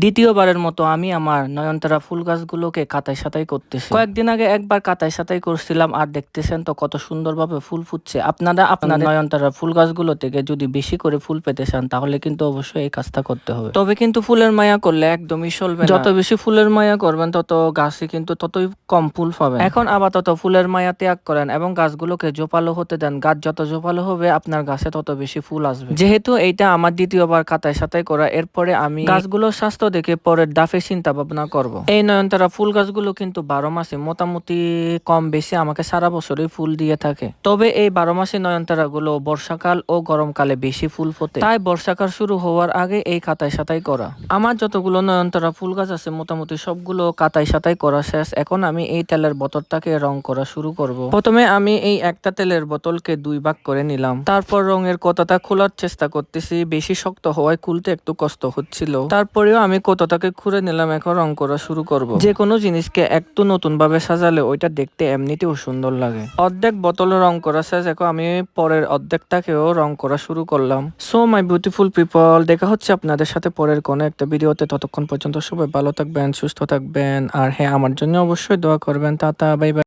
দ্বিতীয়বারের মতো আমি আমার নয়নতারা ফুল গাছগুলোকে কাটাই সাটাই করতেছি। কয়েকদিন আগে একবার কাটাই সাটাই করছিলাম, আর দেখতেছেন তো কত সুন্দরভাবে ফুল ফুটছে। আপনারা আপনাদের নয়নতারা ফুল গাছগুলো থেকে যদি বেশি করে ফুল পেতে চান তাহলে কিন্তু অবশ্যই এই কাজটা করতে হবে। তবে কিন্তু ফুলের মায়া করলে একদমই চলবে না। যত বেশি ফুলের মায়া করবেন তত গাছে কিন্তু ততই কম ফুল পাবেন। এখন আপাতত ফুলের মায়া ত্যাগ করেন এবং গাছগুলোকে জোপালো হতে দেন। গাছ যত জোপালো হবে আপনার গাছে তত বেশি ফুল আসবে। যেহেতু এইটা আমার দ্বিতীয়বার কাটাই সাটাই করা, এরপরে আমি গাছগুলোর স্বাস্থ্য দেখে পরের দাফে চিন্তা ভাবনা করব। এই নয়নতারা ফুল গাছগুলো কিন্তু 12 মাসে মোটামুটি কম বেশি আমাকে সারা বছরই ফুল দিয়ে থাকে। তবে এই 12 মাসে নয়নতারা গুলো বর্ষাকাল ও গরমকালে বেশি ফুল ফোটে, তাই বর্ষাকাল শুরু হওয়ার আগে এই কাটাই সাটাই করা। আমার যতগুলো নয়নতারা ফুল গাছ আছে মোটামুটি সবগুলো কাটাই সাটাই করা শেষ। এখন আমি এই তেলের বোতলটাকে রং করা শুরু করব। প্রথমে আমি এই একটা তেলের বোতলকে 2 ভাগ করে নিলাম। তারপর রঙের কতটা খোলার চেষ্টা করতেছি, বেশি শক্ত হওয়ায় খুলতে একটু কষ্ট হচ্ছিল। তারপরেও আমি কতটাকে খুঁড়ে নিলাম। এখন রং করা শুরু করব। যে কোনো জিনিসকে একটু নতুন ভাবে সাজালে ওইটা দেখতে এমনিতেও সুন্দর লাগে। অর্ধেক বোতল রং করা শেষ, এখন আমি পরের অর্ধেকটাকেও রং করা শুরু করলাম। সো মাই বিউটিফুল পিপল, দেখা হচ্ছে আপনাদের সাথে পরের কোনো একটা ভিডিওতে। ততক্ষণ পর্যন্ত সবাই ভালো থাকবেন, সুস্থ থাকবেন, আর হ্যাঁ আমার জন্য অবশ্যই দোয়া করবেন। Tata, bye bye.